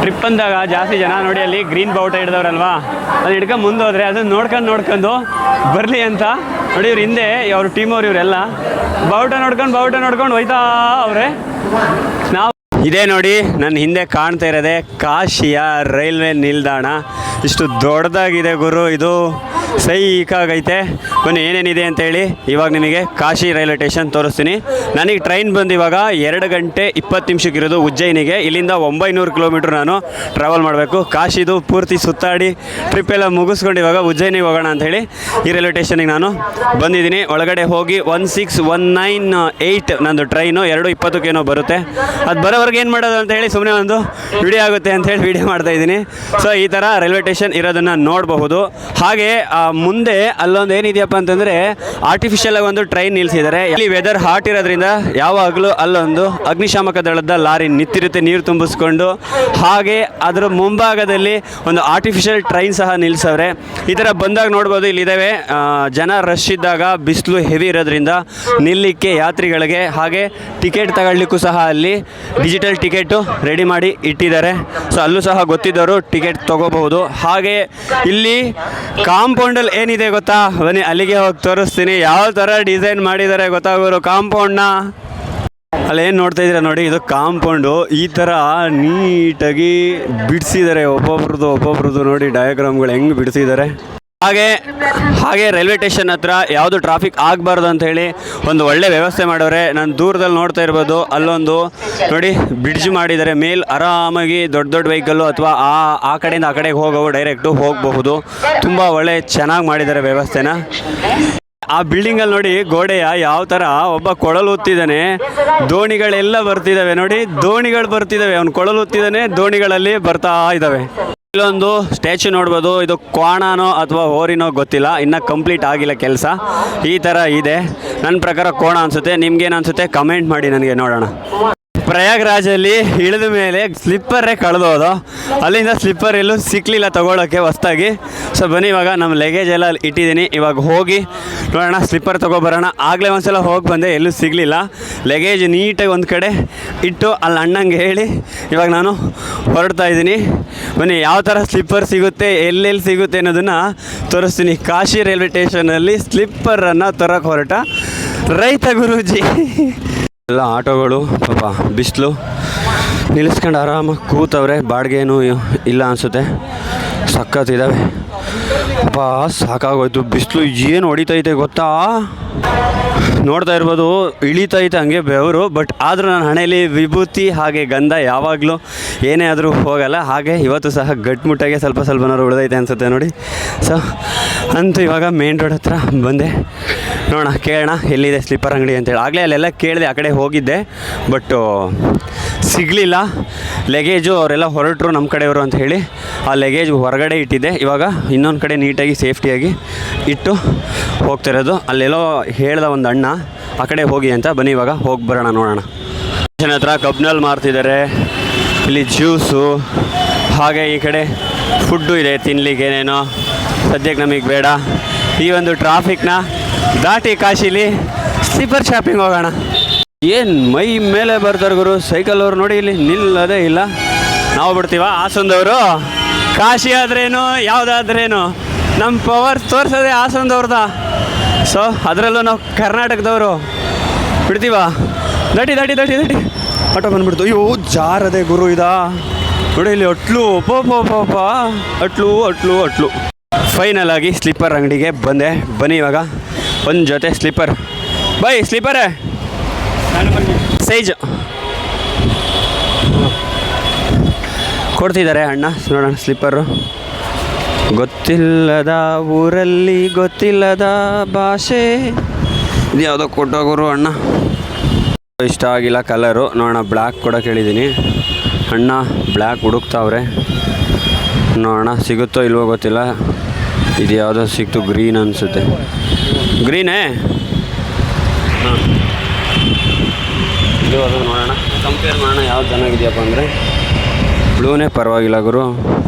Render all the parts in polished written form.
Trip ಅಂದಾಗ ಜಾಸ್ತಿ ಜನ ನೋಡಿ ಅಲ್ಲಿ ಗ್ರೀನ್ ಬಾವುಟ ಹಿಡ್ದವ್ರಲ್ವಾ, ಅದು ಹಿಡ್ಕೊಂಡು ಮುಂದೆ ಹೋದರೆ ಅದನ್ನು ನೋಡ್ಕೊಂಡು ಬರಲಿ ಅಂತ ನೋಡಿ. ಇವ್ರು ಹಿಂದೆ ಅವ್ರ ಟೀಮ್ ಅವ್ರು ಇವರೆಲ್ಲ ಬಾವುಟ ನೋಡ್ಕೊಂಡು ಹೋಯ್ತಾ ಅವ್ರೆ. ನಾವು ಇದೇ ನೋಡಿ ನನ್ನ ಹಿಂದೆ ಕಾಣ್ತಾ ಇರೋದೆ ಕಾಶಿಯ ರೈಲ್ವೆ ನಿಲ್ದಾಣ. ಇಷ್ಟು ದೊಡ್ಡದಾಗಿದೆ ಗುರು, ಇದು ಸೈಕಾಗೈತೆ. ಬನ್ನಿ ಏನೇನಿದೆ ಅಂತೇಳಿ ಇವಾಗ ನಿಮಗೆ ಕಾಶಿ ರೈಲ್ವೆ ಸ್ಟೇಷನ್ ತೋರಿಸ್ತೀನಿ. ನನಗೆ ಟ್ರೈನ್ ಬಂದು ಇವಾಗ 2 ಗಂಟೆ 20 ನಿಮಿಷಕ್ಕಿರೋದು ಉಜ್ಜಯಿನಿಗೆ. ಇಲ್ಲಿಂದ 900 ಕಿಲೋಮೀಟ್ರ್ ನಾನು ಟ್ರಾವೆಲ್ ಮಾಡಬೇಕು. ಕಾಶಿದು ಪೂರ್ತಿ ಸುತ್ತಾಡಿ ಟ್ರಿಪ್ ಎಲ್ಲ ಮುಗಿಸ್ಕೊಂಡು ಇವಾಗ ಉಜ್ಜಯಿನಿಗೆ ಹೋಗೋಣ ಅಂಥೇಳಿ ಈ ರೈಲ್ವೆ ಸ್ಟೇಷನಿಗೆ ನಾನು ಬಂದಿದ್ದೀನಿ. ಒಳಗಡೆ ಹೋಗಿ 16198 ನಂದು ಟ್ರೈನು 2:20 ಬರುತ್ತೆ. ಅದು ಬರೋವರೆಗೆ ಏನು ಮಾಡೋದು ಅಂತ ಹೇಳಿ ಸುಮ್ಮನೆ ಒಂದು ವಿಡಿಯೋ ಆಗುತ್ತೆ ಅಂಥೇಳಿ ವಿಡಿಯೋ ಮಾಡ್ತಾಯಿದ್ದೀನಿ. ಸೊ ಈ ಥರ ರೈಲ್ವೆ ಸ್ಟೇಷನ್ ಇರೋದನ್ನು ನೋಡಬಹುದು. ಹಾಗೆ ಮುಂದೆ ಅಲ್ಲೊಂದು ಏನಿದೆಯಪ್ಪ ಅಂತಂದರೆ ಆರ್ಟಿಫಿಷಿಯಲ್ ಆಗಿ ಒಂದು ಟ್ರೈನ್ ನಿಲ್ಲಿಸಿದ್ದಾರೆ. ಇಲ್ಲಿ ವೆದರ್ ಹಾಟ್ ಇರೋದ್ರಿಂದ ಯಾವಾಗಲೂ ಅಲ್ಲೊಂದು ಅಗ್ನಿಶಾಮಕ ದಳದ ಲಾರಿ ನಿಂತಿರುತ್ತೆ ನೀರು ತುಂಬಿಸ್ಕೊಂಡು. ಹಾಗೆ ಅದರ ಮುಂಭಾಗದಲ್ಲಿ ಒಂದು ಆರ್ಟಿಫಿಷಿಯಲ್ ಟ್ರೈನ್ ಸಹ ನಿಲ್ಲಿಸವ್ರೆ. ಈ ಥರ ಬಂದಾಗ ನೋಡ್ಬೋದು ಇಲ್ಲಿದ್ದಾವೆ. ಜನ ರಶ್ ಇದ್ದಾಗ ಬಿಸಿಲು ಹೆವಿ ಇರೋದ್ರಿಂದ ನಿಲ್ಲಕ್ಕೆ ಯಾತ್ರಿಗಳಿಗೆ, ಹಾಗೆ ಟಿಕೆಟ್ ತಗೊಳ್ಳಿಕ್ಕೂ ಸಹ ಅಲ್ಲಿ ಡಿಜಿಟಲ್ ಟಿಕೆಟು ರೆಡಿ ಮಾಡಿ ಇಟ್ಟಿದ್ದಾರೆ. ಸೊ ಅಲ್ಲೂ ಸಹ ಗೊತ್ತಿದ್ದವರು ಟಿಕೆಟ್ ತೊಗೋಬಹುದು. ಹಾಗೆ ಇಲ್ಲಿ ಕಾಂಪೌಂಡಲ್ಲಿ ಏನಿದೆ ಗೊತ್ತಾ, ಬನ್ನಿ ಅಲ್ಲಿಗೆ ಹೋಗಿ ತೋರಿಸ್ತೀನಿ. ಯಾವ ಥರ ಡಿಸೈನ್ ಮಾಡಿದ್ದಾರೆ ಗೊತ್ತಾಗೋರು ಕಾಂಪೌಂಡ್ನ. ಅಲ್ಲೇನು ನೋಡ್ತಾ ಇದ್ದೀರಾ ನೋಡಿ, ಇದು ಕಾಂಪೌಂಡು ಈ ಥರ ನೀಟಾಗಿ ಬಿಡಿಸಿದ್ದಾರೆ. ಒಬ್ಬೊಬ್ರದ್ದು ನೋಡಿ ಡಯಾಗ್ರಾಮ್ಗಳು ಹೆಂಗೆ ಬಿಡಿಸಿದ್ದಾರೆ. ಹಾಗೆ ರೈಲ್ವೆ ಸ್ಟೇಷನ್ ಹತ್ರ ಯಾವುದು ಟ್ರಾಫಿಕ್ ಆಗಬಾರ್ದು ಅಂಥೇಳಿ ಒಂದು ಒಳ್ಳೆ ವ್ಯವಸ್ಥೆ ಮಾಡವ್ರೆ. ನಾನು ದೂರದಲ್ಲಿ ನೋಡ್ತಾ ಇರ್ಬೋದು, ಅಲ್ಲೊಂದು ನೋಡಿ ಬ್ರಿಡ್ಜ್ ಮಾಡಿದ್ದಾರೆ. ಮೇಲ್ ಆರಾಮಾಗಿ ದೊಡ್ಡ ವೆಹಿಕಲ್ಲು ಅಥವಾ ಆ ಕಡೆಯಿಂದ ಆ ಕಡೆಗೆ ಹೋಗೋವು ಡೈರೆಕ್ಟು ಹೋಗಬಹುದು. ತುಂಬ ಒಳ್ಳೆ ಚೆನ್ನಾಗಿ ಮಾಡಿದ್ದಾರೆ ವ್ಯವಸ್ಥೆನ. ಆ ಬಿಲ್ಡಿಂಗಲ್ಲಿ ನೋಡಿ ಗೋಡೆಯ ಯಾವ ಥರ ಒಬ್ಬ ಕೊಳಲು ಒತ್ತಿದ್ದಾನೆ, ದೋಣಿಗಳೆಲ್ಲ ಬರ್ತಿದ್ದಾವೆ ನೋಡಿ, ದೋಣಿಗಳು ಬರ್ತಿದ್ದಾವೆ. ಅವ್ನು ಕೊಳಲು ಒತ್ತಿದ್ದಾನೆ, ದೋಣಿಗಳಲ್ಲಿ ಬರ್ತಾ ಇದ್ದಾವೆ. ಇಲ್ಲೊಂದು ಸ್ಟ್ಯಾಚು ನೋಡ್ಬೋದು. ಇದು ಕ್ವಾಣನೋ ಅಥವಾ ಹೋರಿನೋ ಗೊತ್ತಿಲ್ಲ, ಇನ್ನೂ ಕಂಪ್ಲೀಟ್ ಆಗಿಲ್ಲ ಕೆಲಸ. ಈ ಥರ ಇದೆ. ನನ್ನ ಪ್ರಕಾರ ಕೋಣ ಅನಿಸುತ್ತೆ. ನಿಮ್ಗೇನು ಅನಿಸುತ್ತೆ ಕಮೆಂಟ್ ಮಾಡಿ ನನಗೆ, ನೋಡೋಣ. ಪ್ರಯಾಗ್ರಾಜಲ್ಲಿ ಇಳಿದ ಮೇಲೆ ಸ್ಲಿಪ್ಪರೇ ಕಳೆದೋದು. ಅಲ್ಲಿಂದ ಸ್ಲಿಪ್ಪರ್ ಎಲ್ಲೂ ಸಿಕ್ಕಲಿಲ್ಲ ತೊಗೊಳೋಕ್ಕೆ ಹೊಸ್ದಾಗಿ. ಸೊ ಬನ್ನಿ ಇವಾಗ ನಮ್ಮ ಲಗೇಜ್ ಎಲ್ಲ ಇಟ್ಟಿದ್ದೀನಿ. ಇವಾಗ ಹೋಗಿ ನೋಡೋಣ, ಸ್ಲಿಪ್ಪರ್ ತೊಗೊಬರೋಣ. ಆಗಲೇ ಒಂದು ಸಲ ಹೋಗಿ ಬಂದೆ, ಎಲ್ಲೂ ಸಿಗಲಿಲ್ಲ. ಲಗೇಜ್ ನೀಟಾಗಿ ಒಂದು ಕಡೆ ಇಟ್ಟು ಅಲ್ಲಿ ಅಣ್ಣಂಗೆ ಹೇಳಿ ಇವಾಗ ನಾನು ಹೊರಡ್ತಾ ಇದ್ದೀನಿ. ಬನ್ನಿ ಯಾವ ಥರ ಸ್ಲಿಪ್ಪರ್ ಸಿಗುತ್ತೆ, ಎಲ್ಲೆಲ್ಲಿ ಸಿಗುತ್ತೆ ಅನ್ನೋದನ್ನು ತೋರಿಸ್ತೀನಿ. ಕಾಶಿ ರೈಲ್ವೆ ಸ್ಟೇಷನಲ್ಲಿ ಸ್ಲಿಪ್ಪರನ್ನು ತರೋಕ್ಕೆ ಹೊರಟ ರೈತ ಗುರೂಜಿ. ಎಲ್ಲ ಆಟೋಗಳು ಪಾಪ ಬಿಸಿಲು ನಿಲ್ಲಿಸ್ಕೊಂಡು ಆರಾಮಾಗಿ ಕೂತವ್ರೆ. ಬಾಡಿಗೆ ಏನೂ ಇಲ್ಲ ಅನಿಸುತ್ತೆ, ಸಖತ್ತಿದ್ದಾವೆ. ಪಾಪ ಸಾಕಾಗೋಯ್ತು, ಬಿಸಿಲು ಏನು ಹೊಡಿತೈತೆ ಗೊತ್ತಾ. ನೋಡ್ತಾ ಇರ್ಬೋದು ಇಳಿತೈತೆ ಹಂಗೆ ಬೆವರು. ಬಟ್ ಆದರೂ ನನ್ನ ಹಣೆಯಲ್ಲಿ ವಿಭೂತಿ ಹಾಗೆ ಗಂಧ ಯಾವಾಗಲೂ ಏನೇ ಆದರೂ ಹೋಗಲ್ಲ. ಹಾಗೆ ಇವತ್ತು ಸಹ ಗಟ್ಮುಟ್ಟಾಗೆ ಸ್ವಲ್ಪನಾದ್ರು ಉಳಿದೈತೆ ಅನಿಸುತ್ತೆ ನೋಡಿ. ಸೊ ಅಂತೂ ಇವಾಗ ಮೇನ್ ರೋಡ್ ಹತ್ರ ಬಂದೆ. ನೋಡೋಣ, ಕೇಳೋಣ ಎಲ್ಲಿದೆ ಸ್ಲಿಪ್ಪರ್ ಅಂಗಡಿ ಅಂತೇಳಿ. ಆಗಲೇ ಅಲ್ಲೆಲ್ಲ ಕೇಳಿದೆ, ಆ ಕಡೆ ಹೋಗಿದ್ದೆ, ಬಟ್ ಸಿಗಲಿಲ್ಲ. ಲಗೇಜು ಅವರೆಲ್ಲ ಹೊರಟರು ನಮ್ಮ ಕಡೆಯವರು ಅಂತ ಹೇಳಿ ಆ ಲಗೇಜ್ ಹೊರಗಡೆ ಇಟ್ಟಿದ್ದೆ. ಇವಾಗ ಇನ್ನೊಂದು ಕಡೆ ನೀಟಾಗಿ ಸೇಫ್ಟಿಯಾಗಿ ಇಟ್ಟು ಹೋಗ್ತಿರೋದು. ಅಲ್ಲೆಲ್ಲೋ ಹೇಳ್ದ ಒಂದು ಅಣ್ಣ ಆ ಕಡೆ ಹೋಗಿ ಅಂತ. ಬನ್ನಿ ಇವಾಗ ಹೋಗಿ ಬರೋಣ, ನೋಡೋಣ. ಸ್ಟೇಷನ್ ಹತ್ರ ಕಬ್ನಲ್ಲಿ ಮಾರ್ತಿದ್ದಾರೆ. ಇಲ್ಲಿ ಜ್ಯೂಸು, ಹಾಗೆ ಈ ಕಡೆ ಫುಡ್ಡು ಇದೆ ತಿನ್ನಲಿಕ್ಕೆ. ಏನೇನೋ ಸದ್ಯಕ್ಕೆ ನಮಗೆ ಬೇಡ. ಈ ಒಂದು ಟ್ರಾಫಿಕ್ನ ದಾಟಿ ಕಾಶಿಲಿ ಸ್ಲಿಪ್ಪರ್ ಶಾಪಿಂಗ್ ಹೋಗೋಣ. ಏನು ಮೈ ಮೇಲೆ ಬರ್ತಾರೆ ಗುರು ಸೈಕಲ್ ಅವರು ನೋಡಿ, ಇಲ್ಲಿ ನಿಲ್ಲೋದೇ ಇಲ್ಲ. ನಾವು ಬಿಡ್ತೀವ ಹಾಸನದವರು. ಕಾಶಿ ಆದ್ರೇನು ಯಾವುದಾದ್ರೇನು ನಮ್ಮ ಪವರ್ ತೋರಿಸೋದೇ ಹಾಸನದವ್ರದ. ಸೊ ಅದರಲ್ಲೂ ನಾವು ಕರ್ನಾಟಕದವರು ಬಿಡ್ತೀವ. ದಟಿ ಆಟೋ ಬಂದ್ಬಿಡ್ತು. ಅಯ್ಯೋ ಜಾರದೆ ಗುರು ಇದಾ ನೋಡಿ, ಇಲ್ಲಿ ಅಟ್ಲು ಅಟ್ಲು. ಫೈನಲ್ ಆಗಿ ಸ್ಲಿಪ್ಪರ್ ಅಂಗಡಿಗೆ ಬಂದೆ. ಬನ್ನಿ ಇವಾಗ ಒಂದು ಜೊತೆ ಸ್ಲಿಪ್ಪರ್. ಬೈ ಸ್ಲಿಪ್ಪರೇ ಸೈಜ್ ಕೊಡ್ತಿದ್ದಾರೆ ಅಣ್ಣ. ನೋಡೋಣ ಸ್ಲಿಪ್ಪರು. ಗೊತ್ತಿಲ್ಲದ ಊರಲ್ಲಿ ಗೊತ್ತಿಲ್ಲದ ಭಾಷೆ, ಇದು ಯಾವುದೋ ಕೊಟ್ಟೋಗೋರು ಅಣ್ಣ. ಇಷ್ಟ ಆಗಿಲ್ಲ ಕಲರು. ನೋಡೋಣ, ಬ್ಲ್ಯಾಕ್ ಕೂಡ ಕೇಳಿದ್ದೀನಿ. ಅಣ್ಣ ಬ್ಲ್ಯಾಕ್ ಹುಡುಕ್ತಾವ್ರೆ. ನೋಡೋಣ ಸಿಗುತ್ತೋ ಇಲ್ವೋ ಗೊತ್ತಿಲ್ಲ. ಇದು ಯಾವುದೋ ಸಿಕ್ತು, ಗ್ರೀನ್ ಅನಿಸುತ್ತೆ. ಗ್ರೀನೇ ಹಾಂ, ಇದು ಅದು. ನೋಡೋಣ, ಕಂಪೇರ್ ಮಾಡೋಣ ಯಾವ್ದು ಚೆನ್ನಾಗಿದೆಯಪ್ಪ ಅಂದರೆ ಬ್ಲೂನೇ ಪರವಾಗಿಲ್ಲ ಗುರು,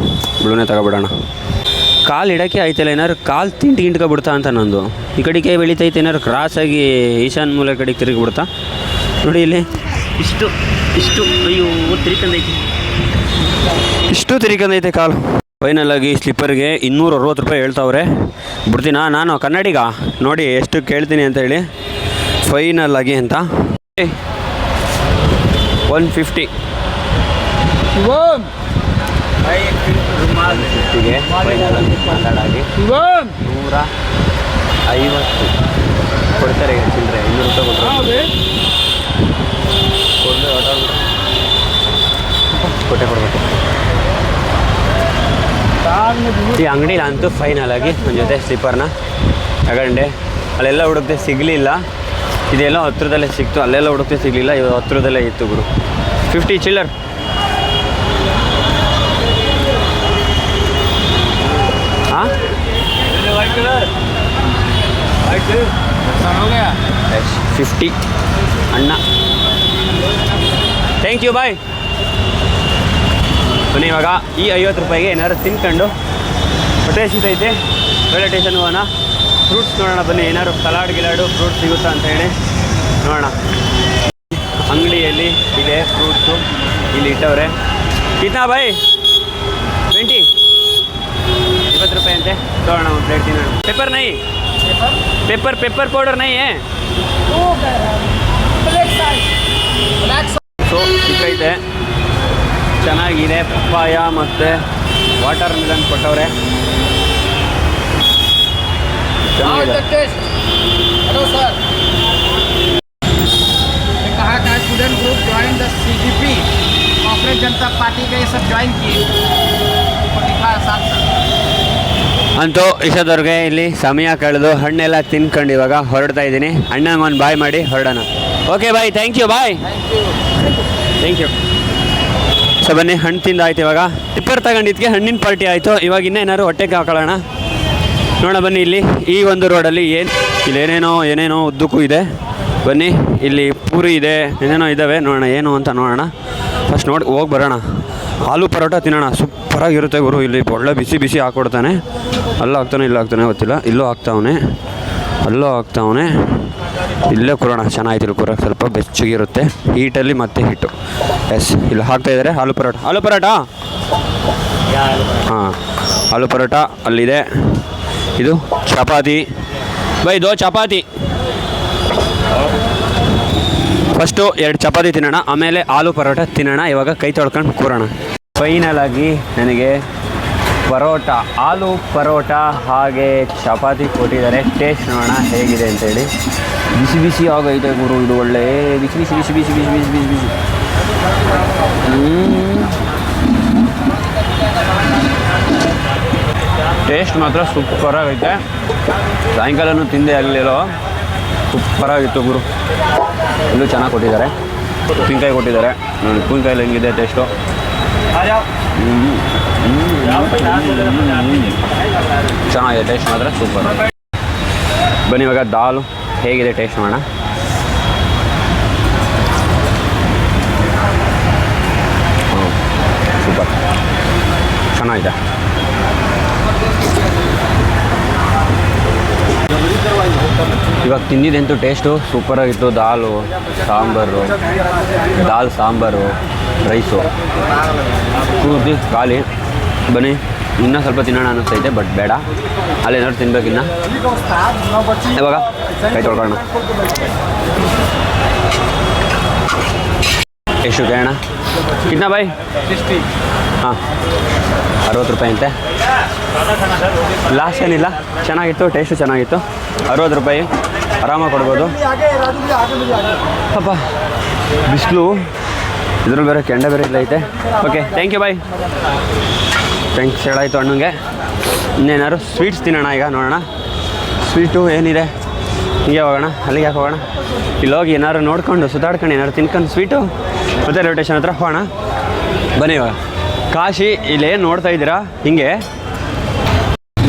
ಬ್ಲೂನೇ ತಗೊಬಿಡೋಣ. ಕಾಲು ಇಡೋಕ್ಕೆ ಆಯ್ತಲ್ಲ, ಏನಾದ್ರು ಕಾಲು ತಿಂಟ್ಕೊಬಿಡ್ತಾ ಅಂತ ನಂದು. ಈ ಕಡೆಗೆ ಬೆಳೀತೈತೆ, ಏನಾದ್ರು ಕ್ರಾಸಾಗಿ ಈಶಾನ್ಯ ಮೂಲೆ ಕಡೆಗೆ ತಿರುಗಿಬಿಡ್ತಾ ನೋಡಿ. ಇಲ್ಲಿ ಇಷ್ಟು ಅಯ್ಯೋ ತಿರ್ಕಂದೈತಿ. ಇಷ್ಟು ತಿರ್ಕೊಂಡೈತೆ ಕಾಲು. ಫೈನಲ್ ಆಗಿ ಸ್ಲಿಪ್ಪರ್ಗೆ 260 ರೂಪಾಯಿ ಹೇಳ್ತಾವ್ರೆ. ಬಿಡ್ತೀನಾ ನಾನು ಕನ್ನಡಿಗ, ನೋಡಿ ಎಷ್ಟು ಕೇಳ್ತೀನಿ ಅಂತ ಹೇಳಿ. ಫೈನಲ್ ಆಗಿ ಅಂತ 150 ಗೆ ಫೈನಲ್ ಆಗಿ ಮಾತಾಡಾಗಿ 150 ಕೊಡ್ತಾರೆ ಚಿಲ್ಲರೆ. 200 ರೂಪಾಯಿ ಕೊಟ್ಟೆ ಕೊಡಬೇಕು. ಈ ಅಂಗಡಿಲಿ ಅಂತೂ ಫೈನಲ್ ಆಗಿ ಒಂದು ಜೊತೆ ಸ್ಲಿಪ್ಪರ್ನ ತಗೊಂಡೆ. ಅಲ್ಲೆಲ್ಲ ಹುಡುಕ್ತೆ ಸಿಗಲಿಲ್ಲ, ಇದೆಲ್ಲ ಹತ್ರದಲ್ಲೇ ಸಿಕ್ತು. ಅಲ್ಲೆಲ್ಲ ಹುಡುಕ್ತೆ ಸಿಗಲಿಲ್ಲ, ಇವಾಗ ಹತ್ರದಲ್ಲೇ ಇತ್ತು ಗುರು. 50 ಚಿಲ್ಲರ್. ಹಾಂ 50 ಅಣ್ಣ. ಥ್ಯಾಂಕ್ ಯು, ಬಾಯ್. ಬನ್ನಿ ಇವಾಗ ಈ 50 ರೂಪಾಯಿಗೆ ಏನಾದ್ರು ತಿನ್ಕೊಂಡು ಹೊಟ್ಟೆ ಹಸಿತೈತೆ. ರೈಲ್ವೆ ಸ್ಟೇಷನ್ ಹೋಗೋಣ, ಫ್ರೂಟ್ಸ್ ನೋಡೋಣ. ಬನ್ನಿ ಏನಾದ್ರು ಸಲಾಡ್ ಗಿಲಾಡು ಫ್ರೂಟ್ಸ್ ಸಿಗುತ್ತಾ ಅಂತ ಹೇಳಿ ನೋಡೋಣ. ಅಂಗಡಿಯಲ್ಲಿ ಇದೆ ಫ್ರೂಟ್ಸು, ಇಲ್ಲಿ ಇಟ್ಟವ್ರೆ. ಕಿತ್ನಾ ಬಾಯ್? 20 20 ರೂಪಾಯಿ ಅಂತೆ. ತೊಗೊಳ್ಳೋಣ ಒಂದು ಪ್ಲೇಟ್ ತಿನ್ನೋಣ. ಪೆಪ್ಪರ್ ನೈ, ಪೆಪ್ಪರ್ ಪೌಡರ್ ನೈ ಹೇ. ಸೊ ಸಿಕ್ಕೈತೆ, ಚೆನ್ನಾಗಿದೆ. ಪಪ್ಪಾಯ ಮತ್ತು ವಾಟರ್ ಮಿಲನ್ ಕೊಟ್ಟವ್ರೆ. हेलो सर, कहा था student group join the CGP, Congress Janata party के ये सब ज्वाइन किए, लिखा साथ ಅಂತೂ ಇಷ್ಟದವ್ರಿಗೆ ಇಲ್ಲಿ ಸಮಯ ಕಳೆದು ಹಣ್ಣೆಲ್ಲ ತಿನ್ಕೊಂಡು ಇವಾಗ ಹೊರಡ್ತಾ ಇದ್ದೀನಿ. ಅಣ್ಣಂಗೆ ಒಂದು ಬಾಯ್ ಮಾಡಿ ಹೊರಡೋಣ. Okay bye, thank you, bye. Thank you. So ಬನ್ನಿ, ಹಣ್ಣು ತಿಂದು ಆಯ್ತು. ಇವಾಗ ಟಿಪ್ಪರ್ ತಗೊಂಡಿದ್ದಕ್ಕೆ ಹಣ್ಣಿನ ಪಾರ್ಟಿ ಆಯಿತು. ಇವಾಗ ಇನ್ನೇನಾದ್ರು ಹೊಟ್ಟೆಗೆ ಹಾಕೊಳ್ಳೋಣ. ನೋಡೋಣ ಬನ್ನಿ. ಇಲ್ಲಿ ಈ ಒಂದು ರೋಡಲ್ಲಿ ಇಲ್ಲಿ ಏನೇನೋ ಉದ್ದಕ್ಕೂ ಇದೆ. ಬನ್ನಿ, ಇಲ್ಲಿ ಪೂರಿ ಇದೆ, ಏನೇನೋ ಇದ್ದಾವೆ. ನೋಡೋಣ ಏನು ಅಂತ ನೋಡೋಣ. ಫಸ್ಟ್ ನೋಡಿ ಹೋಗಿ ಬರೋಣ. ಆಲೂ ಪರೋಟ ತಿನ್ನೋಣ, ಸೂಪರಾಗಿರುತ್ತೆ ಗುರು. ಇಲ್ಲಿ ಒಳ್ಳೆ ಬಿಸಿ ಬಿಸಿ ಹಾಕ್ಕೊಡ್ತಾನೆ. ಅಲ್ಲೂ ಹಾಕ್ತಾನೆ, ಇಲ್ಲೂ ಹಾಕ್ತಾನೆ ಗೊತ್ತಿಲ್ಲ. ಇಲ್ಲೂ ಹಾಕ್ತಾವನೆ, ಅಲ್ಲೂ ಹಾಕ್ತಾವನೆ. ಇಲ್ಲೇ ಕೂರೋಣ, ಚೆನ್ನಾಗಿತ್ತು. ಇಲ್ಲಿ ಕೂರೋಕೆ ಸ್ವಲ್ಪ ಬೆಚ್ಚಗಿರುತ್ತೆ. ಹೀಟಲ್ಲಿ ಮತ್ತೆ ಹಿಟ್ಟು. ಎಸ್, ಇಲ್ಲಿ ಹಾಕ್ತಾಯಿದ್ದಾರೆ ಆಲೂ ಪರೋಟ. ಆಲೂ ಪರೋಟ, ಹಾಂ, ಆಲೂ ಪರೋಟ ಅಲ್ಲಿದೆ. ಇದು ಚಪಾತಿ ಬೈ, ದೋ ಚಪಾತಿ. ಫಸ್ಟು 2 ಚಪಾತಿ ತಿನ್ನೋಣ, ಆಮೇಲೆ ಆಲೂ ಪರೋಟ ತಿನ್ನೋಣ. ಇವಾಗ ಕೈ ತೊಳ್ಕೊಂಡು ಕೂರೋಣ. ಫೈನಲ್ ಆಗಿ ನನಗೆ ಪರೋಟ, ಆಲೂ ಪರೋಟ ಹಾಗೆ ಚಪಾತಿ ಕೊಟ್ಟಿದ್ದಾರೆ. ಟೇಸ್ಟ್ ನೋಡೋಣ ಹೇಗಿದೆ ಅಂತೇಳಿ. ಬಿಸಿ ಬಿಸಿ ಆಗೈತೆ ಗುರು, ಇದು ಒಳ್ಳೆ ಬಿಸಿ ಬಿಸಿ ಬಿಸಿ ಬಿಸಿ ಬಿಸಿ ಬಿಸಿ ಬಿಸಿ ಬಿಸಿ. ಟೇಸ್ಟ್ ಮಾತ್ರ ಸೂಪರಾಗೈತೆ. ಸಾಯಂಕಾಲನೂ ತಿಂದೆ ಆಗಲಿಲ್ಲೋ, ಸೂಪರಾಗಿತ್ತು ಗುರು. ಇಲ್ಲೂ ಚೆನ್ನಾಗಿ ಕೊಟ್ಟಿದ್ದಾರೆ. ಉಪ್ಪಿನಕಾಯಿ ಕೊಟ್ಟಿದ್ದಾರೆ. ಉಪ್ಪಿನಕಾಯಲ್ಲಿ ಹೆಂಗಿದೆ ಟೇಸ್ಟು? ಚೆನ್ನಾಗಿದೆ ಟೇಸ್ಟ್ ಮಾತ್ರ ಸೂಪರ್. ಬನ್ನಿ ಇವಾಗ ದಾಲು ಹೇಗಿದೆ ಟೇಸ್ಟ್ ಮಾಡೋಣ. ಸೂಪರ್, ಚೆನ್ನಾಗಿದೆ. ಇವಾಗ ತಿಂದಿದ್ದಂತೂ ಟೇಸ್ಟು ಸೂಪರಾಗಿತ್ತು. ದಾಲ್ ಸಾಂಬಾರು, ರೈಸು ಪೂರ್ತಿ ಖಾಲಿ. ಬನ್ನಿ ಇನ್ನೂ ಸ್ವಲ್ಪ ತಿನ್ನೋಣ ಅನ್ನಿಸ್ತೈತೆ, ಬಟ್ ಬೇಡ, ಅಲ್ಲೇನಾದ್ರು ತಿನ್ಬೇಕಿನ್ನ. ಇವಾಗ ಕೈ ತೊಳ್ಕೊಳ್ಳೋಣ. ಎಷ್ಟು ಕೇಳೋಣ? ಕಿತ್ನಾ ಬಾಯ್? 60. ಹಾಂ, 60 ರೂಪಾಯಿ ಅಂತೆ. ಲಾಸ್ಟ್ ಏನಿಲ್ಲ, ಚೆನ್ನಾಗಿತ್ತು, ಟೇಸ್ಟು ಚೆನ್ನಾಗಿತ್ತು. 60 ರೂಪಾಯಿ ಆರಾಮಾಗಿ ಕೊಡ್ಬೋದು. ಅಪ್ಪ ಬಿಸಿಲು, ಇದ್ರಲ್ಲಿ ಬೇರೆ ಕೆಂಡ ಬೇರೆ ಇಲ್ಲೈತೆ. Okay, thank you, bye. Thanks ಹೇಳಾಯಿತು ಅಣ್ಣಂಗೆ. ಇನ್ನೇನಾದ್ರು ಸ್ವೀಟ್ಸ್ ತಿನ್ನೋಣ ಈಗ, ನೋಡೋಣ ಸ್ವೀಟು ಏನಿದೆ. ಹೀಗೆ ಹೋಗೋಣ, ಅಲ್ಲಿಗೆ ಯಾಕೆ ಹೋಗೋಣ? ಇಲ್ಲಿ ಹೋಗಿ ಏನಾದ್ರು ನೋಡ್ಕೊಂಡು ಸುತ್ತಾಡ್ಕೊಂಡು ಏನಾದ್ರು ತಿನ್ಕೊಂಡು ಸ್ವೀಟು ಮತ್ತು ರೈಲ್ವೆ ಸ್ಟೇಷನ್ ಹತ್ರ ಹೋಗೋಣ. ಬನ್ನಿ ಇವಾಗ ಕಾಶಿ ಇಲ್ಲೇನು ನೋಡ್ತಾ ಇದ್ದೀರಾ, ಹಿಂಗೆ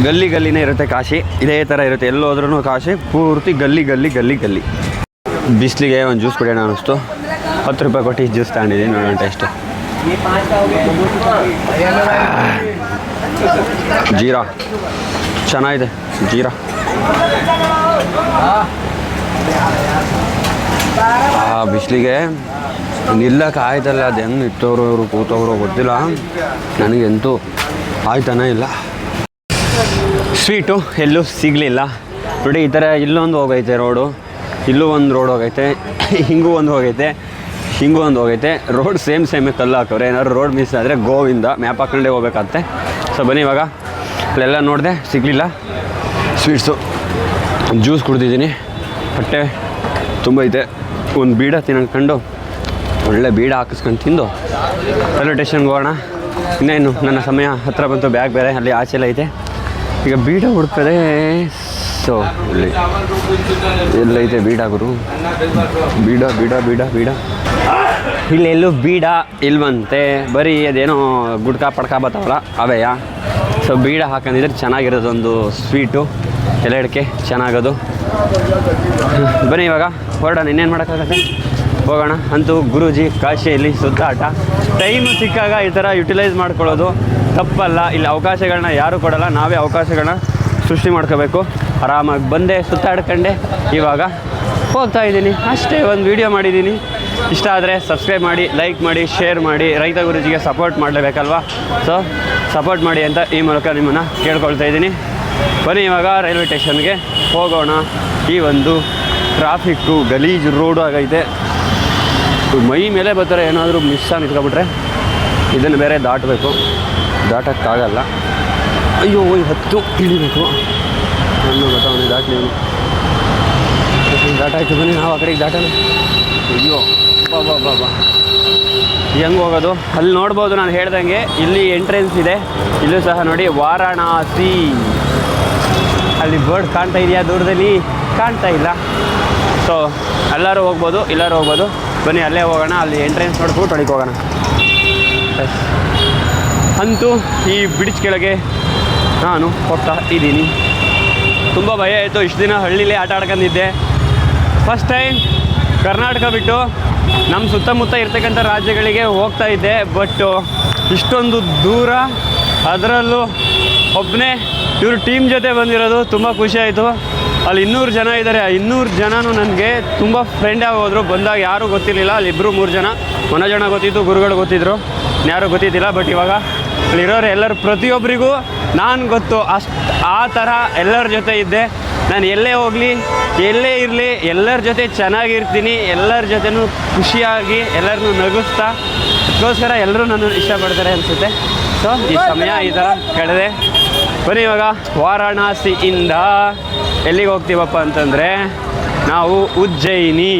ಗಲ್ಲಿನೇ ಇರುತ್ತೆ ಕಾಶಿ. ಇದೇ ಥರ ಇರುತ್ತೆ ಎಲ್ಲೋದ್ರೂ ಕಾಶಿ, ಪೂರ್ತಿ ಗಲ್ಲಿ. ಬಿಸಿಲಿಗೆ ಒಂದು ಜ್ಯೂಸ್ ಕುಡಿಯೋಣ ಅನ್ನಿಸ್ತು. 10 ರೂಪಾಯಿ ಕೊಟ್ಟು ಜ್ಯೂಸ್ ತಗೊಂಡಿದ್ದೀನಿ, ನೋಡೋಣ ಟೇಸ್ಟ್. ಜೀರಾ ಚೆನ್ನಾಗಿದೆ, ಜೀರಾ. ಬಿಸಿಲಿಗೆ ನಿಲ್ಲಕ್ಕೆ ಆಯ್ತಲ್ಲ, ಅದು ಹೆಂಗೆ ನಿಂತವರು ಇವರು ಕೂತವರು ಗೊತ್ತಿಲ್ಲ, ನನಗೆಂತೂ ಆಯ್ತಾನೆ ಇಲ್ಲ. ಸ್ವೀಟು ಎಲ್ಲೂ ಸಿಗಲಿಲ್ಲ ನೋಡಿ. ಈ ಥರ ಇಲ್ಲೊಂದು ಹೋಗೈತೆ ರೋಡು, ಇಲ್ಲೂ ಒಂದು ರೋಡ್ ಹೋಗೈತೆ, ಹಿಂಗೂ ಒಂದು ಹೋಗೈತೆ, ಹಿಂಗೂ ಒಂದು ಹೋಗೈತೆ. ರೋಡ್ ಸೇಮೇ ಕಲ್ಲು ಹಾಕವ್ರೆ. ಏನಾದ್ರು ರೋಡ್ ಮಿಸ್ ಆದರೆ ಗೋವಿಂದ ಮ್ಯಾಪ್ ಹಾಕೊಂಡೇ ಹೋಗ್ಬೇಕಾಗತ್ತೆ. ಸೊ ಬನ್ನಿ, ಇವಾಗ ಅಲ್ಲೆಲ್ಲ ನೋಡಿದೆ, ಸಿಗಲಿಲ್ಲ. ಸ್ವೀಟ್ಸು ಜ್ಯೂಸ್ ಕುಡ್ದಿದ್ದೀನಿ, ಹೊಟ್ಟೆ ತುಂಬ ಐತೆ. ಒಂದು ಬೀಡ ತಿನ್ಕೊಂಡು ಒಳ್ಳೆ ಬೀಡ ಹಾಕಿಸ್ಕೊಂಡು ತಿಂದು ರೈಲ್ವೆ ಸ್ಟೇಷನ್ಗೆ ಹೋಗೋಣ. ಇನ್ನೇನು ನನ್ನ ಸಮಯ ಹತ್ತಿರ ಬಂತು. ಬ್ಯಾಗ್ ಬೇರೆ ಅಲ್ಲಿ ಆಚೆಲ್ಲ ಐತೆ. ಈಗ ಬೀಡ ಹುಡ್ಕದೆ. ಸೊ ಇಲ್ಲಿ ಎಲ್ಲೈತೆ ಬೀಡ ಗುರು? ಬೀಡ ಬೀಡ ಬೀಡ ಬೀಡ ಇಲ್ಲೆಲ್ಲೂ ಬೀಡ ಇಲ್ವಂತೆ. ಬರೀ ಅದೇನೋ ಗುಡ್ಕ ಪಡ್ಕ ಬರ್ತಾವಲ್ಲ ಅವೆಯ. ಸೊ ಬೀಡ ಹಾಕೊಂಡಿದ್ರೆ ಚೆನ್ನಾಗಿರೋದು, ಒಂದು ಸ್ವೀಟು ಎಲ್ಲ ಅಡಿಕೆ ಚೆನ್ನಾಗೋದು. ಬನ್ನಿ ಇವಾಗ ಹೊರಡೋಣ, ಇನ್ನೇನು ಮಾಡೋಕ್ಕಾಗತ್ತೆ, ಹೋಗೋಣ. ಅಂತೂ ಗುರೂಜಿ ಕಾಶಿಯಲ್ಲಿ ಸುತ್ತಾಟ. ಟೈಮು ಸಿಕ್ಕಾಗ ಈ ಥರ ಯುಟಿಲೈಸ್ ಮಾಡ್ಕೊಳ್ಳೋದು ತಪ್ಪಲ್ಲ. ಇಲ್ಲಿ ಅವಕಾಶಗಳನ್ನ ಯಾರೂ ಕೊಡೋಲ್ಲ, ನಾವೇ ಅವಕಾಶಗಳನ್ನ ಸೃಷ್ಟಿ ಮಾಡ್ಕೋಬೇಕು. ಆರಾಮಾಗಿ ಬಂದೆ, ಸುತ್ತಾಡ್ಕೊಂಡೆ, ಇವಾಗ ಹೋಗ್ತಾ ಇದ್ದೀನಿ ಅಷ್ಟೇ. ಒಂದು ವೀಡಿಯೋ ಮಾಡಿದ್ದೀನಿ. ಇಷ್ಟ ಆದರೆ ಸಬ್ಸ್ಕ್ರೈಬ್ ಮಾಡಿ, ಲೈಕ್ ಮಾಡಿ, ಶೇರ್ ಮಾಡಿ. ರೈತ ಗುರೂಜಿಗೆ ಸಪೋರ್ಟ್ ಮಾಡಲೇಬೇಕಲ್ವಾ? ಸೊ ಸಪೋರ್ಟ್ ಮಾಡಿ ಅಂತ ಈ ಮೂಲಕ ನಿಮ್ಮನ್ನು ಕೇಳ್ಕೊಳ್ತಾ ಇದ್ದೀನಿ. ಬನ್ನಿ ಇವಾಗ ರೈಲ್ವೆ ಸ್ಟೇಷನ್ಗೆ ಹೋಗೋಣ. ಈ ಒಂದು ಟ್ರಾಫಿಕ್ಕು ಗಲೀಜು ರೋಡು ಆಗೈತೆ. ಮೈ ಮೇಲೆ ಬರ್ತಾರೆ, ಏನಾದರೂ ಮಿಸ್ ಆಗಿ ನಿಂತ್ಕೊಬಿಟ್ರೆ ಇದನ್ನು ಬೇರೆ ದಾಟಬೇಕು, ದಾಟೋಕ್ಕಾಗಲ್ಲ. ಅಯ್ಯೋ ಹತ್ತು ಇಳಿಬೇಕು. ನಾನು ಗೊತ್ತಾವನು ದಾಟಲಿ, ದಾಟಾಯ್ತು. ಬನ್ನಿ ನಾವು ಆ ಕಡೆಗೆ ದಾಟೋಣ. ಅಯ್ಯೋ ಬಾ ಹೆಂಗೆ ಹೋಗೋದು? ಅಲ್ಲಿ ನೋಡ್ಬೋದು, ನಾನು ಹೇಳ್ದಂಗೆ ಇಲ್ಲಿ ಎಂಟ್ರೆನ್ಸ್ ಇದೆ. ಇಲ್ಲೂ ಸಹ ನೋಡಿ ವಾರಾಣಸಿ. ಅಲ್ಲಿ ಬೋರ್ಡ್ ಕಾಣ್ತಾ ಇದೆಯಾ? ದೂರದಲ್ಲಿ ಕಾಣ್ತಾ ಇಲ್ಲ. ಸೊ ಎಲ್ಲರೂ ಹೋಗ್ಬೋದು, ಎಲ್ಲರೂ ಹೋಗ್ಬೋದು. ಬನ್ನಿ ಅಲ್ಲೇ ಹೋಗೋಣ, ಅಲ್ಲಿ ಎಂಟ್ರೆನ್ಸ್ ನೋಡ್ಬಿಟ್ಟು ಒಳಗೆ ಹೋಗೋಣ. ಅಂತೂ ಈ ಬ್ರಿಡ್ಜ್ ಕೆಳಗೆ ನಾನು ಹೋಗ್ತಾ ಇದ್ದೀನಿ. ತುಂಬ ಭಯ ಆಯಿತು. ಇಷ್ಟು ದಿನ ಹಳ್ಳಿಲೇ ಆಟ ಆಡ್ಕೊಂಡಿದ್ದೆ. ಫಸ್ಟ್ ಟೈಮ್ ಕರ್ನಾಟಕ ಬಿಟ್ಟು ನಮ್ಮ ಸುತ್ತಮುತ್ತ ಇರ್ತಕ್ಕಂಥ ರಾಜ್ಯಗಳಿಗೆ ಹೋಗ್ತಾ ಇದ್ದೆ. ಬಟ್ ಇಷ್ಟೊಂದು ದೂರ, ಅದರಲ್ಲೂ ಒಬ್ಬನೇ ಇವರು ಟೀಮ್ ಜೊತೆ ಬಂದಿರೋದು ತುಂಬ ಖುಷಿ ಆಯಿತು. ಅಲ್ಲಿ 200 ಜನ ಇದ್ದಾರೆ. ಆ 200 ಜನನೂ ನನಗೆ ತುಂಬ ಫ್ರೆಂಡ್ ಆಗೋದ್ರು. ಬಂದಾಗ ಯಾರೂ ಗೊತ್ತಿರಲಿಲ್ಲ. ಅಲ್ಲಿ 2-3 ಜನ, ಮನೋಜನ ಗೊತ್ತಿತ್ತು, ಗುರುಗಳು ಗೊತ್ತಿದ್ದರು, ಯಾರೂ ಗೊತ್ತಿದ್ದಿಲ್ಲ. ಬಟ್ ಇವಾಗ ಅಲ್ಲಿರೋರು ಎಲ್ಲರೂ, ಪ್ರತಿಯೊಬ್ಬರಿಗೂ ನಾನು ಗೊತ್ತು. ಆ ಥರ ಎಲ್ಲರ ಜೊತೆ ಇದ್ದೆ. ನಾನು ಎಲ್ಲೇ ಹೋಗಲಿ, ಎಲ್ಲೇ ಇರಲಿ, ಎಲ್ಲರ ಜೊತೆ ಚೆನ್ನಾಗಿರ್ತೀನಿ. ಎಲ್ಲರ ಜೊತೆನೂ ಖುಷಿಯಾಗಿ ಎಲ್ಲರನ್ನೂ ನಗಿಸ್ತಾ, ಅದಕ್ಕೋಸ್ಕರ ಎಲ್ಲರೂ ನನ್ನನ್ನು ಇಷ್ಟಪಡ್ತಾರೆ ಅನಿಸುತ್ತೆ. ಸೊ ಈ ಸಮಯ ಈ ಥರ ಕಳೆದೆ. ಬನ್ನಿ ಇವಾಗ ವಾರಾಣಸಿಯಿಂದ ಎಲ್ಲಿಗೆ ಹೋಗ್ತೀವಪ್ಪ ಅಂತಂದರೆ ನಾವು ಉಜ್ಜಯಿನಿ.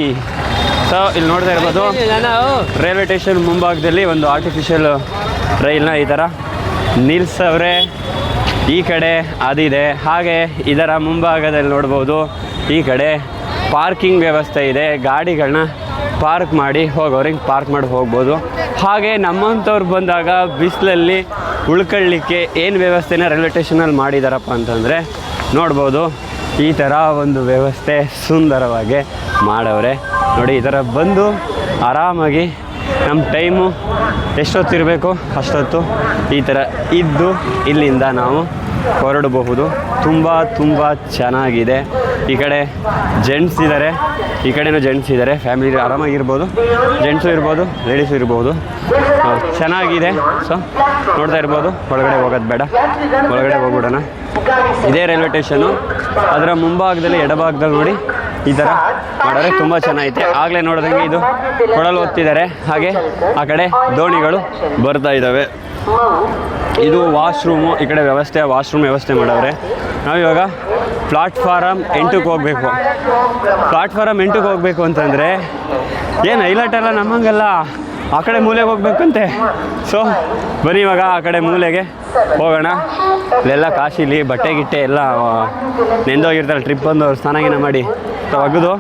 ಸೊ ಇಲ್ಲಿ ನೋಡ್ತಾ ಇರ್ಬೋದು, ರೈಲ್ವೆ ಸ್ಟೇಷನ್ ಮುಂಭಾಗದಲ್ಲಿ ಒಂದು ಆರ್ಟಿಫಿಷಿಯಲ್ ರೈಲ್ನ ಈ ಥರ ನಿಲ್ಲಿಸವ್ರೆ. ಈ ಕಡೆ ಅದಿದೆ. ಹಾಗೆ ಇದರ ಮುಂಭಾಗದಲ್ಲಿ ನೋಡ್ಬೋದು, ಈ ಕಡೆ ಪಾರ್ಕಿಂಗ್ ವ್ಯವಸ್ಥೆ ಇದೆ. ಗಾಡಿಗಳನ್ನ ಪಾರ್ಕ್ ಮಾಡಿ ಹೋಗೋರಿಗೆ ಪಾರ್ಕ್ ಮಾಡಿ ಹೋಗ್ಬೋದು. ಹಾಗೆ ನಮ್ಮಂಥವ್ರು ಬಂದಾಗ ಬಿಸಿಲಲ್ಲಿ ಉಳ್ಕೊಳ್ಳಿಕ್ಕೆ ಏನು ವ್ಯವಸ್ಥೆನ ರೈಲ್ವೆ ಸ್ಟೇಷನಲ್ಲಿ ಮಾಡಿದಾರಪ್ಪ ಅಂತಂದರೆ ನೋಡ್ಬೋದು. ಈ ಥರ ಒಂದು ವ್ಯವಸ್ಥೆ ಸುಂದರವಾಗಿ ಮಾಡವ್ರೆ ನೋಡಿ. ಈ ಥರ ಬಂದು ಆರಾಮಾಗಿ ನಮ್ಮ ಟೈಮು ಎಷ್ಟೊತ್ತಿರಬೇಕು ಅಷ್ಟೊತ್ತು ಈ ಥರ ಇದ್ದು ಇಲ್ಲಿಂದ ನಾವು ಹೊರಡಬಹುದು. ತುಂಬ ಚೆನ್ನಾಗಿದೆ. ಈ ಕಡೆ ಜೆಂಟ್ಸ್ ಇದ್ದಾರೆ, ಈ ಕಡೆನೂ ಜೆಂಟ್ಸ್ ಇದ್ದಾರೆ. ಫ್ಯಾಮಿಲಿ ಆರಾಮಾಗಿರ್ಬೋದು, ಜೆಂಟ್ಸು ಇರ್ಬೋದು, ಲೇಡೀಸು ಇರ್ಬೋದು. ಚೆನ್ನಾಗಿದೆ. ಸೊ ನೋಡ್ತಾ ಇರ್ಬೋದು. ಒಳಗಡೆ ಹೋಗೋದು ಬೇಡ, ಒಳಗಡೆ ಹೋಗ್ಬಿಡೋಣ. ಇದೇ ರೈಲ್ವೆ ಸ್ಟೇಷನ್ನು. ಅದರ ಮುಂಭಾಗದಲ್ಲಿ ಎಡಭಾಗದಲ್ಲಿ ನೋಡಿ ಈ ಥರ ಮಾಡಿದ್ರೆ ತುಂಬ ಚೆನ್ನಾಗೈತೆ. ಆಗಲೇ ನೋಡಿದಂಗೆ ಇದು ಕೊಡಲು ಓದ್ತಿದ್ದಾರೆ. ಹಾಗೆ ಆ ಕಡೆ ದೋಣಿಗಳು ಬರ್ತಾ ಇದ್ದಾವೆ. ಇದು ವಾಶ್ರೂಮು. ಈ ಕಡೆ ವಾಶ್ರೂಮ್ ವ್ಯವಸ್ಥೆ ಮಾಡವ್ರೆ. ನಾವಿವಾಗ ಪ್ಲಾಟ್ಫಾರಮ್ 8ಕ್ಕೆ ಹೋಗಬೇಕು. ಪ್ಲಾಟ್ಫಾರಮ್ 8ಕ್ಕೆ ಹೋಗಬೇಕು ಅಂತಂದರೆ ಏನು ಹೈಲೈಟೆಲ್ಲ ನಮ್ಮಂಗಲ್ಲ, ಆ ಕಡೆ ಮೂಲೆಗೆ ಹೋಗ್ಬೇಕಂತೆ. ಸೊ ಬನ್ನಿ ಇವಾಗ ಆ ಕಡೆ ಮೂಲೆಗೆ ಹೋಗೋಣ. ಇಲ್ಲೆಲ್ಲ ಕಾಶಿಲಿ ಬಟ್ಟೆ ಗಿಟ್ಟೆ ಎಲ್ಲ ನೆಂದೋಗಿರ್ತಾರೆ. ಟ್ರಿಪ್ ಬಂದು ಸ್ನಾನ ಮಾಡಿ ಒಗೆದು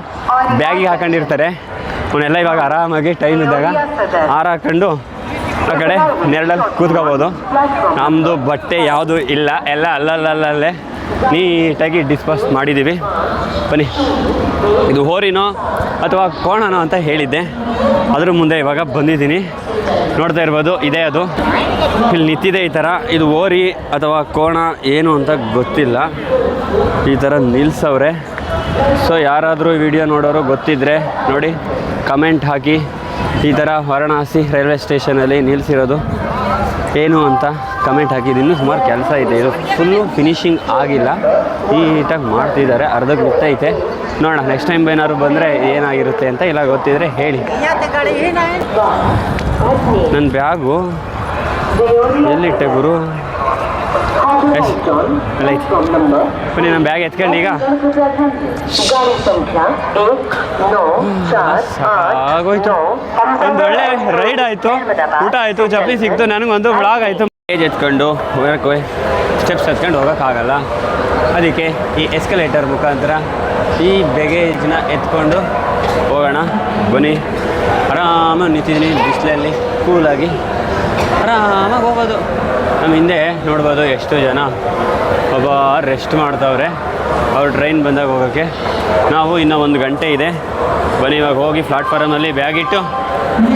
ಬ್ಯಾಗಿಗೆ ಹಾಕೊಂಡಿರ್ತಾರೆ. ಅವನ್ನೆಲ್ಲ ಇವಾಗ ಆರಾಮಾಗಿ ಟೈಮ್ ಇದ್ದಾಗ ಹಾರಾಕೊಂಡು ಆ ಕಡೆ ನೆರಳಲ್ಲಿ ಕೂತ್ಕೋಬೋದು. ನಮ್ಮದು ಬಟ್ಟೆ ಯಾವುದೂ ಇಲ್ಲ, ಎಲ್ಲ ಅಲ್ಲಲ್ಲೇ ನೀಟಾಗಿ ಡಿಸ್ಪೋಸ್ ಮಾಡಿದ್ದೀವಿ. ಬನ್ನಿ, ಇದು ಹೋರಿನೋ ಅಥವಾ ಕೋಣನೋ ಅಂತ ಹೇಳಿದ್ದೆ, ಅದ್ರ ಮುಂದೆ ಇವಾಗ ಬಂದಿದ್ದೀನಿ. ನೋಡ್ತಾ ಇರ್ಬೋದು, ಇದೇ ಅದು ಇಲ್ಲಿ ನಿಂತಿದೆ ಈ ಥರ. ಇದು ಹೋರಿ ಅಥವಾ ಕೋಣ ಏನು ಅಂತ ಗೊತ್ತಿಲ್ಲ, ಈ ಥರ ನಿಲ್ಸವ್ರೆ. ಸೊ ಯಾರಾದರೂ ಈ ವಿಡಿಯೋ ನೋಡೋರು ಗೊತ್ತಿದ್ದರೆ ನೋಡಿ, ಕಮೆಂಟ್ ಹಾಕಿ. ಈ ಥರ ವಾರಣಾಸಿ ರೈಲ್ವೆ ಸ್ಟೇಷನಲ್ಲಿ ನಿಲ್ಲಿಸಿರೋದು ಏನು ಅಂತ ಕಮೆಂಟ್ ಹಾಕಿದ್ದು. ಇನ್ನೂ ಸುಮಾರು ಕೆಲಸ ಇದೆ, ಇದು ಫುಲ್ಲು ಫಿನಿಷಿಂಗ್ ಆಗಿಲ್ಲ, ನೀಟಾಗಿ ಮಾಡ್ತಿದ್ದಾರೆ, ಅರ್ಧಕ್ಕೆ ಮುಗ್ತೈತೆ. ನೋಡೋಣ ನೆಕ್ಸ್ಟ್ ಟೈಮ್ ಏನಾದ್ರು ಬಂದರೆ ಏನಾಗಿರುತ್ತೆ ಅಂತ, ಇಲ್ಲ ಗೊತ್ತಿದ್ರೆ ಹೇಳಿ. ನನ್ನ ಬ್ಯಾಗು ಎಲ್ಲಿಟ್ಟೆ ಗುರು? ಅಲ್ಲ ಐತಿ ಬನ್ನಿ, ನಮ್ಮ ಬ್ಯಾಗ್ ಎತ್ಕೊಂಡು ಈಗ ಆಗೋಯ್ತು. ಒಂದು ಒಳ್ಳೆ ರೈಡ್ ಆಯಿತು, ಊಟ ಆಯಿತು, ಚಪ್ಪಲಿ ಸಿಕ್ತು, ನನಗೊಂದು ವ್ಲಾಗ್ ಆಯಿತು. ಏಜ್ ಎತ್ಕೊಂಡು ಹೋಗೋಕ್ಕೆ ಸ್ಟೆಪ್ಸ್ ಎತ್ಕೊಂಡು ಹೋಗೋಕ್ಕಾಗಲ್ಲ, ಅದಕ್ಕೆ ಈ ಎಸ್ಕಲೇಟರ್ ಮುಖಾಂತರ ಈ ಬೇಗೇಜ್ನ ಎತ್ಕೊಂಡು ಹೋಗೋಣ ಬನ್ನಿ. ಆರಾಮಾಗಿ ನಿಂತಿದ್ದೀನಿ ಬಿಸಿಲಲ್ಲಿ, ಕೂಲಾಗಿ ಆರಾಮಾಗಿ ಹೋಗೋದು. ನಮ್ಮ ಹಿಂದೆ ನೋಡ್ಬೋದು ಎಷ್ಟು ಜನ ಒಬ್ಬ ರೆಸ್ಟ್ ಮಾಡ್ತಾವ್ರೆ, ಅವ್ರು ಟ್ರೈನ್ ಬಂದಾಗ ಹೋಗೋಕ್ಕೆ. ನಾವು ಇನ್ನೂ 1 ಗಂಟೆ ಇದೆ. ಬನ್ನಿ ಇವಾಗ ಹೋಗಿ ಪ್ಲಾಟ್ಫಾರ್ಮಲ್ಲಿ ಬ್ಯಾಗ್ ಇಟ್ಟು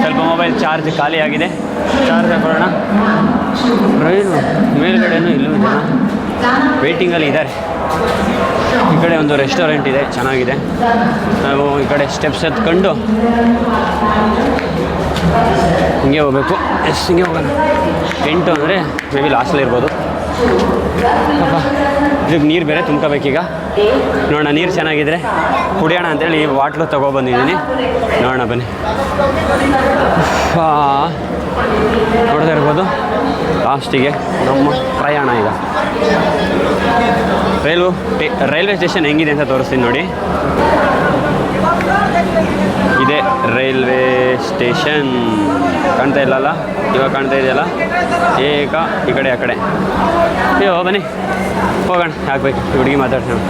ಸ್ವಲ್ಪ ಮೊಬೈಲ್ ಚಾರ್ಜ್ ಖಾಲಿ ಆಗಿದೆ, ಚಾರ್ಜ್ ಹಾಕೊಳ್ಳೋಣ. ಟ್ರೈನು ಮೇಲ್ಗಡೆನೂ ಇಲ್ಲೂ ಜನ ವೆಯ್ಟಿಂಗಲ್ಲಿ ಇದ್ದಾರೆ. ಈ ಕಡೆ ಒಂದು ರೆಸ್ಟೋರೆಂಟ್ ಇದೆ, ಚೆನ್ನಾಗಿದೆ. ನಾವು ಈ ಕಡೆ ಸ್ಟೆಪ್ಸ್ ಎತ್ಕೊಂಡು ಹಿಂಗೆ ಹೋಗ್ಬೇಕು. ಎಷ್ಟು ಹಿಂಗೆ ಹೋಗೋಣ? 8 ಅಂದರೆ ಮೇ ಬಿ ಲಾಸ್ಟಲ್ಲಿ ಇರ್ಬೋದು. ಪಾಪ ಇದಕ್ಕೆ ನೀರು ಬೇರೆ ತುಂಬ್ಕೋಬೇಕೀಗ. ನೋಡೋಣ, ನೀರು ಚೆನ್ನಾಗಿದ್ರೆ ಕುಡಿಯೋಣ ಅಂತೇಳಿ ಈ ಬಾಟ್ಲು ತೊಗೊಬಂದಿದ್ದೀನಿ. ನೋಡೋಣ ಬನ್ನಿ. ನೋಡ್ತಾ ಇರ್ಬೋದು ಲಾಸ್ಟಿಗೆ ನಮ್ಮ ಪ್ರಯಾಣ ಈಗ. ರೈಲ್ವೆ ಸ್ಟೇಷನ್ ಹೆಂಗಿದೆ ಅಂತ ತೋರಿಸ್ತೀನಿ ನೋಡಿ. ಇದೇ ರೈಲ್ವೆ ಸ್ಟೇಷನ್, ಕಾಣ್ತಾ ಇಲ್ಲಲ್ಲ? ಇವಾಗ ಕಾಣ್ತಾ ಇದೆಯಲ್ಲ, ಏಕ ಈ ಕಡೆ ಆ ಕಡೆ. ಅಯ್ಯೋ ಬನ್ನಿ ಹೋಗೋಣ, ಹಾಕ್ಬೇಕು ಹುಡುಗಿ ಮಾತಾಡ್ಸೋಣ.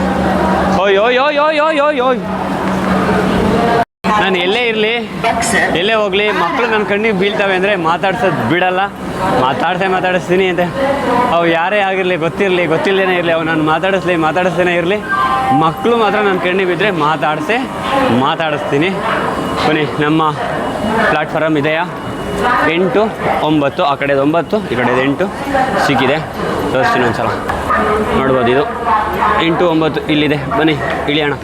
ಓಯ್ ಓಯ್ ಓಯ್ ಓಯ್ ಓಯ್ ಓಯ್ ಓಯ್ ನಾನು ಎಲ್ಲೇ ಇರಲಿ, ಎಲ್ಲೇ ಹೋಗಲಿ, ಮಕ್ಕಳು ನನ್ನ ಕಣ್ಣಿಗೆ ಬೀಳ್ತವೆ ಅಂದರೆ ಮಾತಾಡ್ಸೋದು ಬಿಡಲ್ಲ. ಮಾತಾಡಿಸ್ತೀನಿ ಅಂತ ಅವು ಯಾರೇ ಆಗಿರಲಿ, ಗೊತ್ತಿಲ್ಲದೇ ಇರಲಿ, ಅವು ನಾನು ಮಾತಾಡಿಸ್ತೇನೆ ಇರಲಿ, ಮಕ್ಕಳು ಮಾತ್ರ ನನ್ನ ಕಣ್ಣಿಗೆ ಬಿದ್ದರೆ ಮಾತಾಡಿಸ್ತೀನಿ. ಬನ್ನಿ, ನಮ್ಮ ಪ್ಲಾಟ್ಫಾರಮ್ ಇದೆಯಾ 8, 9, ಆ ಕಡೆದು 9, ಈ ಕಡೆದು 8 ಸಿಕ್ಕಿದೆ. ತೋರಿಸ್ತೀನಿ ಒಂದು ಸಲ, ನೋಡ್ಬೋದು. ಇದು 8, 9 ಇಲ್ಲಿದೆ. ಬನ್ನಿ ಇಳಿಯೋಣ.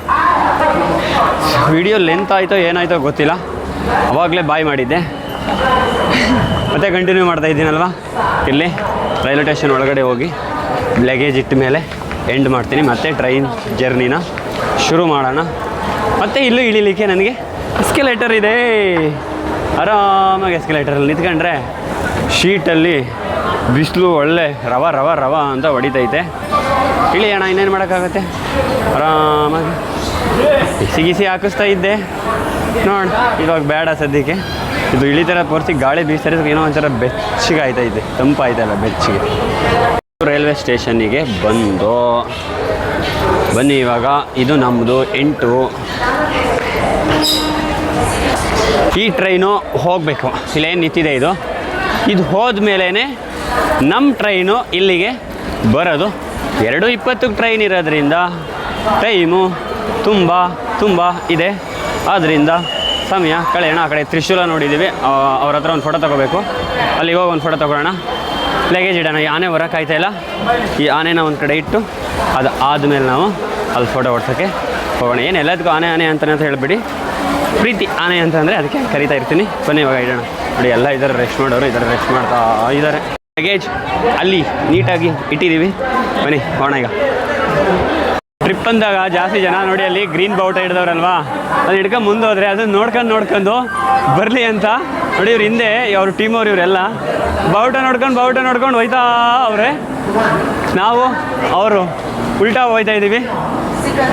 ವಿಡಿಯೋ ಲೆಂತ್ ಆಯಿತೋ ಏನಾಯಿತೋ ಗೊತ್ತಿಲ್ಲ, ಅವಾಗಲೇ ಬಾಯ್ ಮಾಡಿದ್ದೆ, ಮತ್ತೆ ಕಂಟಿನ್ಯೂ ಮಾಡ್ತಾ ಇದ್ದೀನಲ್ವ. ಇಲ್ಲಿ ರೈಲ್ವೆ ಸ್ಟೇಷನ್ ಒಳಗಡೆ ಹೋಗಿ ಲಗೇಜ್ ಇಟ್ಟ ಮೇಲೆ ಎಂಡ್ ಮಾಡ್ತೀನಿ, ಮತ್ತೆ ಟ್ರೈನ್ ಜರ್ನಿನ ಶುರು ಮಾಡೋಣ. ಮತ್ತು ಇಲ್ಲೂ ಇಳಿಲಿಕ್ಕೆ ನನಗೆ ಎಸ್ಕಲೇಟರ್ ಇದೆ. ಆರಾಮಾಗಿ ಎಸ್ಕಲೇಟರಲ್ಲಿ ನಿಂತ್ಕೊಂಡ್ರೆ ಶೀಟಲ್ಲಿ ಬಿಸಿಲು ಒಳ್ಳೆ ರವ ಅಂತ ಹೊಡಿತೈತೆ. ಇಳಿಯೋಣ, ಇನ್ನೇನು ಮಾಡೋಕ್ಕಾಗತ್ತೆ. ಆರಾಮಾಗಿ ಬಿಸಿ ಹಾಕಿಸ್ತಾ ಇದ್ದೆ. ನೋಡ ಇವಾಗ ಬೇಡ ಸದ್ಯಕ್ಕೆ. ಇದು ಇಳಿತರ ಪೋರ್ಸಿ ಗಾಳಿ ಬೀಸ್ತಾರೆ, ಏನೋ ಒಂಥರ ಬೆಚ್ಚಗೆ ಆಯ್ತೈತೆ, ತಂಪಾಯ್ತಲ್ಲ ಬೆಚ್ಚಗೆ. ರೈಲ್ವೆ ಸ್ಟೇಷನ್ನಿಗೆ ಬನ್ನಿ ಇವಾಗ. ಇದು ನಮ್ಮದು 8. ಈ ಟ್ರೈನು ಹೋಗಬೇಕು, ಇಲ್ಲೇನು ನಿಂತಿದೆ ಇದು ಹೋದ್ಮೇಲೆ ನಮ್ಮ ಟ್ರೈನು ಇಲ್ಲಿಗೆ ಬರೋದು. 2:20 ಟ್ರೈನ್ ಇರೋದ್ರಿಂದ ಟೈಮು ತುಂಬ ಇದೆ. ಆದ್ದರಿಂದ ಸಮಯ ಕಳೆಯೋಣ. ಆ ಕಡೆ ತ್ರಿಶೂಲ ನೋಡಿದ್ದೀವಿ, ಅವ್ರ ಹತ್ರ ಒಂದು ಫೋಟೋ ತೊಗೋಬೇಕು, ಅಲ್ಲಿಗೆ ಹೋಗಿ ಒಂದು ಫೋಟೋ ತೊಗೊಳ್ಳೋಣ. ಲಗೇಜ್ ಇಡೋಣ. ಈ ಆನೆ ಹೊರಕ್ಕೆ ಆಯ್ತಾ ಇಲ್ಲ, ಈ ಆನೆನ ಒಂದು ಕಡೆ ಇಟ್ಟು ಅದು ಆದಮೇಲೆ ನಾವು ಅಲ್ಲಿ ಫೋಟೋ ಹೊಡ್ಸೋಕ್ಕೆ ಹೋಗೋಣ. ಏನು ಎಲ್ಲದಕ್ಕೂ ಆನೆ ಅಂತಾನೆ ಅಂತ ಹೇಳಿಬಿಡಿ, ಪ್ರೀತಿ ಆನೆ ಅಂತಂದರೆ ಅದಕ್ಕೆ ಕರಿತಾ ಇರ್ತೀನಿ. ಬನ್ನಿ ಇವಾಗ ಇಡೋಣ. ನೋಡಿ ಎಲ್ಲ ಇದ್ದಾರೆ, ರೆಸ್ಟ್ ಮಾಡೋರು ಇದ್ದಾರೆ, ರೆಸ್ಟ್ ಮಾಡ್ತಾ ಇದ್ದಾರೆ. ಲಗೇಜ್ ಅಲ್ಲಿ ನೀಟಾಗಿ ಇಟ್ಟಿದ್ದೀವಿ. ಬನ್ನಿ ಹೋಗೋಣ ಈಗ. ಟ್ರಿಪ್ ಅಂದಾಗ ಜಾಸ್ತಿ ಜನ ನೋಡಿ ಅಲ್ಲಿ ಗ್ರೀನ್ ಬಾವುಟ ಹಿಡ್ದವ್ರಲ್ವಾ, ಅದು ಹಿಡ್ಕೊಂಡು ಮುಂದೆ ಹೋದರೆ ಅದನ್ನು ನೋಡ್ಕೊಂಡು ಬರಲಿ ಅಂತ ನೋಡಿ. ಇವ್ರು ಹಿಂದೆ ಅವ್ರ ಟೀಮ್ ಅವ್ರು ಇವರೆಲ್ಲ ಬಾವುಟ ನೋಡ್ಕೊಂಡು ಹೋಯ್ತಾ ಅವ್ರೆ. ನಾವು ಅವರು ಉಲ್ಟಾ ಹೋಯ್ತಾ ಇದ್ದೀವಿ.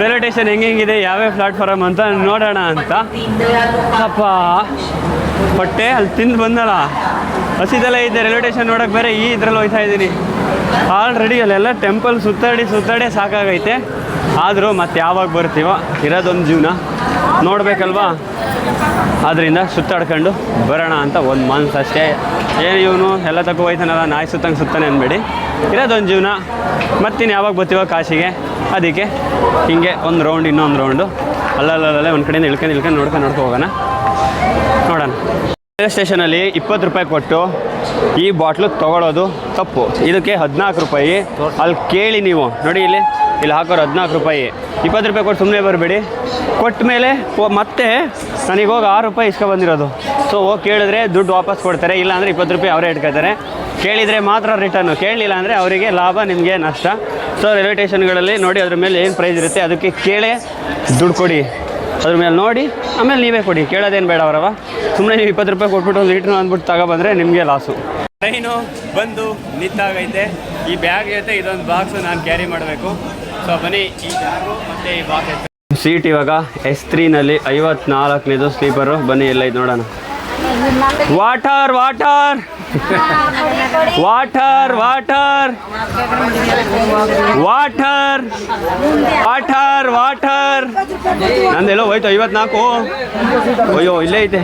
ರೈಲ್ವೆ ಸ್ಟೇಷನ್ ಹೆಂಗಿದೆ, ಯಾವ್ಯಾವ ಪ್ಲಾಟ್ಫಾರಮ್ ಅಂತ ನೋಡೋಣ ಅಂತ. ಅಪ್ಪ ಹೊಟ್ಟೆ ಅಲ್ಲಿ ತಿಂದು ಬಂದಲ್ಲ, ಹಸಿದೆಲ್ಲ ಇದೆ. ರೈಲ್ವೆ ಸ್ಟೇಷನ್ ನೋಡೋಕೆ ಬೇರೆ ಈ ಇದ್ರಲ್ಲಿ ಹೋಯ್ತಾ ಇದ್ದೀನಿ. ಆಲ್ರೆಡಿ ಅಲ್ಲೆಲ್ಲ ಟೆಂಪಲ್ ಸುತ್ತಾಡಿ ಸಾಕಾಗೈತೆ. ಆದರೂ ಮತ್ತೆ ಯಾವಾಗ ಬರ್ತೀವೋ, ಇರೋದೊಂದು ಜೀವನ ನೋಡಬೇಕಲ್ವಾ. ಆದ್ದರಿಂದ ಸುತ್ತಾಡ್ಕೊಂಡು ಬರೋಣ ಅಂತ ಒಂದು ಮನ್ಸು ಅಷ್ಟೇ. ಏನು ಇವನು ಎಲ್ಲ ತಗೋ ಹೋಯ್ತಾನಲ್ಲ, ನಾಯಿ ಸುತ್ತಾನೆ ಅಂದ್ಬೇಡಿ. ಇರೋದೊಂದು ಜೀವನ, ಮತ್ತಿನ್ನು ಯಾವಾಗ ಬರ್ತೀವೋ ಕಾಶಿಗೆ. ಅದಕ್ಕೆ ಹೀಗೆ ಒಂದು ರೌಂಡ್ ಇನ್ನೊಂದು ರೌಂಡು ಅಲ್ಲಲ್ಲೇ ಒಂದು ಕಡೆಯಿಂದ ಇಳ್ಕೊಂಡು ನೋಡ್ಕೊಂಡು ಹೋಗೋಣ. ರೈಲ್ವೆ ಸ್ಟೇಷನಲ್ಲಿ 20 ರೂಪಾಯಿ ಕೊಟ್ಟು ಈ ಬಾಟ್ಲು ತೊಗೊಳ್ಳೋದು ತಪ್ಪು. ಇದಕ್ಕೆ 14 ರೂಪಾಯಿ. ಅಲ್ಲಿ ಕೇಳಿ ನೀವು ನೋಡಿ, ಇಲ್ಲಿ ಹಾಕೋರು 14 ರೂಪಾಯಿ. 20 ರೂಪಾಯಿ ಕೊಟ್ಟು ಸುಮ್ಮನೆ ಬರಬೇಡಿ. ಕೊಟ್ಟ ಮೇಲೆ ಮತ್ತೆ ನನಗೆ ಹೋಗಿ 6 ರೂಪಾಯಿ ಇಸ್ಕೊಬಂದಿರೋದು. ಸೊ ಹೋಗಿ ಕೇಳಿದ್ರೆ ದುಡ್ಡು ವಾಪಸ್ ಕೊಡ್ತಾರೆ, ಇಲ್ಲಾಂದರೆ 20 ರೂಪಾಯಿ ಅವರೇ ಇಟ್ಕೊತಾರೆ. ಕೇಳಿದರೆ ಮಾತ್ರ ರಿಟರ್ನು, ಕೇಳಲಿಲ್ಲ ಅಂದರೆ ಅವರಿಗೆ ಲಾಭ, ನಿಮಗೆ ನಷ್ಟ. ಸೊ ರೈಲ್ವೆ ಸ್ಟೇಷನ್ಗಳಲ್ಲಿ ನೋಡಿ ಅದ್ರ ಮೇಲೆ ಏನು ಪ್ರೈಸ್ ಇರುತ್ತೆ ಅದಕ್ಕೆ ಕೇಳೇ ದುಡ್ಡು ಕೊಡಿ, ಅದ್ರ ಮೇಲೆ ನೋಡಿ ಆಮೇಲೆ ನೀವೇ ಕೊಡಿ, ಕೇಳೋದೇನು ಬೇಡ ಅವರವ. ಸುಮ್ಮನೆ ನೀವು 20 ರೂಪಾಯಿ ಕೊಟ್ಬಿಟ್ಟು 1 ಲೀಟ್ರ್ ಅಂದ್ಬಿಟ್ಟು ತಗೊಬಂದರೆ ನಿಮಗೆ ಲಾಸು. ಟ್ರೈನು ಬಂದು ನಿಂತಾಗೈತೆ. ಈ ಬ್ಯಾಗ್ ಜೊತೆ ಇದೊಂದು ಬಾಕ್ಸು ನಾನು ಕ್ಯಾರಿ ಮಾಡಬೇಕು. ಸೊ ಬನ್ನಿ ಈ ಬ್ಯಾಗು ಮತ್ತು ಈ ಬಾಕ್ಸ್ ಸೀಟ್ ಇವಾಗ S3ನಲ್ಲಿ 54ನೇದು ಸ್ಲೀಪರು. ಬನ್ನಿ ಎಲ್ಲೈತೆ ನೋಡೋಣ. Water water water water water water water ನಂದೆಲ್ಲೋ ಹೋಯ್ತು 54. ಅಯ್ಯೋ ಇಲ್ಲೇ ಐತೆ.